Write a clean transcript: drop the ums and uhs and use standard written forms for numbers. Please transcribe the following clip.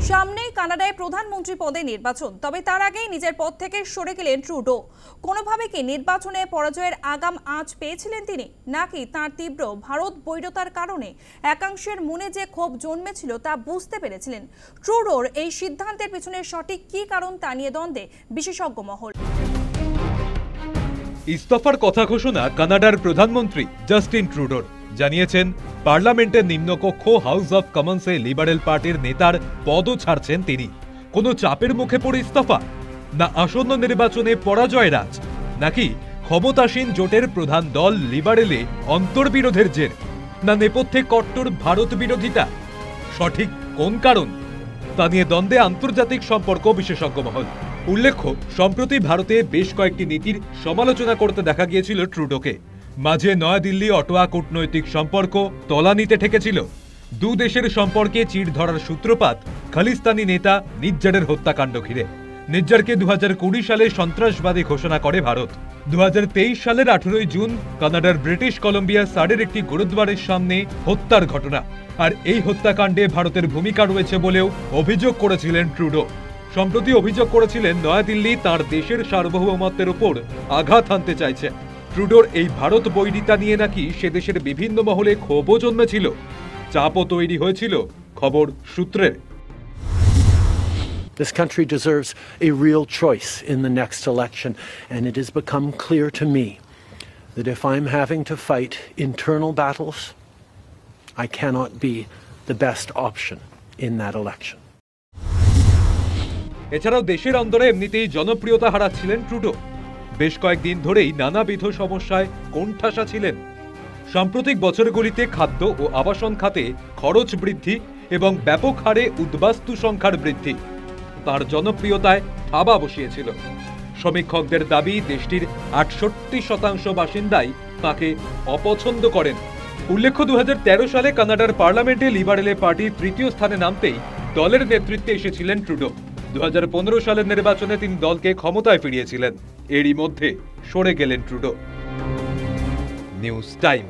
সামনেই কানাডায় প্রধানমন্ত্রী পদে নির্বাচন, তবে তার আগেই নিজের পদ থেকে সরে গেলেন ট্রুডো। কোনোভাবে কি নির্বাচনে পরাজয়ের আগাম আঁচ পেয়েছিলেন তিনি, নাকি তার তীব্র ভারত বৈরতার কারণে একাংশের মনে যে ক্ষোভ জন্মেছিল তা বুঝতে পেরেছিলেন? ট্রুডোর এই সিদ্ধান্তের পেছনে সঠিক কী কারণ তা নিয়ে দ্বন্দ্বে বিশেষজ্ঞ মহল। ইস্তফার কথা ঘোষণা কানাডার প্রধানমন্ত্রী জাস্টিন ট্রুডোর। জানিয়েছেন পার্লামেন্টের নিম্নকক্ষ হাউস অফ কমন্সে লিবারেল পার্টির নেতার পদও ছাড়ছেন তিনি। কোনো চাপের মুখে পড়ে ইস্তফা, না আসন্ন নির্বাচনে পরাজয়ের আজ, নাকি ক্ষমতাসীন জোটের প্রধান দল লিবারেলে অন্তর্বিরোধের জের, না নেপথ্যে কট্টর ভারত বিরোধিতা? সঠিক কোন কারণ তা নিয়ে দ্বন্দ্বে আন্তর্জাতিক সম্পর্ক বিশেষজ্ঞ মহল। উল্লেখ্য, সম্প্রতি ভারতে বেশ কয়েকটি নীতির সমালোচনা করতে দেখা গিয়েছিল ট্রুডোকে। মাঝে নয়াদিল্লি অটোয়া কূটনৈতিক সম্পর্ক তলানিতে ঠেকেছিল। দু দেশের সম্পর্কে চিড় ধরার সূত্রপাত খালিস্তানি নেতা নিজ্জারের হত্যাকাণ্ড ঘিরে। নিজ্জারকে 2020 সালে সন্ত্রাসবাদী ঘোষণা করে ভারত। 2023 সালের 18 জুন কানাডার ব্রিটিশ কলম্বিয়া সাডের একটি গুরুদ্বারের সামনে হত্যার ঘটনা। আর এই হত্যাকাণ্ডে ভারতের ভূমিকা রয়েছে বলেও অভিযোগ করেছিলেন ট্রুডো। সম্প্রতি অভিযোগ করেছিলেন নয়াদিল্লি তার দেশের সার্বভৌমত্বের উপর আঘাত হানতে চাইছে। ট্রুডোর এই ভারত বৈরিতা নিয়ে নাকি সে দেশের বিভিন্ন মহলে ক্ষোভও জন্মেছিল, চাপও তৈরি হয়েছিল খবর সূত্রের। This country deserves a real choice in the next election, and it has become clear to me that if I'm having to fight internal battles, I cannot be the best option in that election. এছাড়াও দেশের অন্দরে এমনিতেই জনপ্রিয়তা হারাচ্ছিলেন Trudeau. বেশ কয়েকদিন ধরেই নানাবিধ সমস্যায় কোণঠাসা ছিলেন। সাম্প্রতিক বছরগুলিতে খাদ্য ও আবাসন খাতে খরচ বৃদ্ধি এবং ব্যাপক হারে উদ্বাস্তু সংখ্যার বৃদ্ধি তার জনপ্রিয়তায় থাবা বসিয়েছিল। সমীক্ষকদের দাবি, দেশটির 68% বাসিন্দাই তাকে অপছন্দ করেন। উল্লেখ্য, 2013 সালে কানাডার পার্লামেন্টে লিবারেল পার্টি তৃতীয় স্থানে নামতেই দলের নেতৃত্বে এসেছিলেন ট্রুডো। 2015 সালের নির্বাচনে তিনি দলকে ক্ষমতায় ফিরিয়েছিলেন। এরই মধ্যে সরে গেলেন ট্রুডো। News time.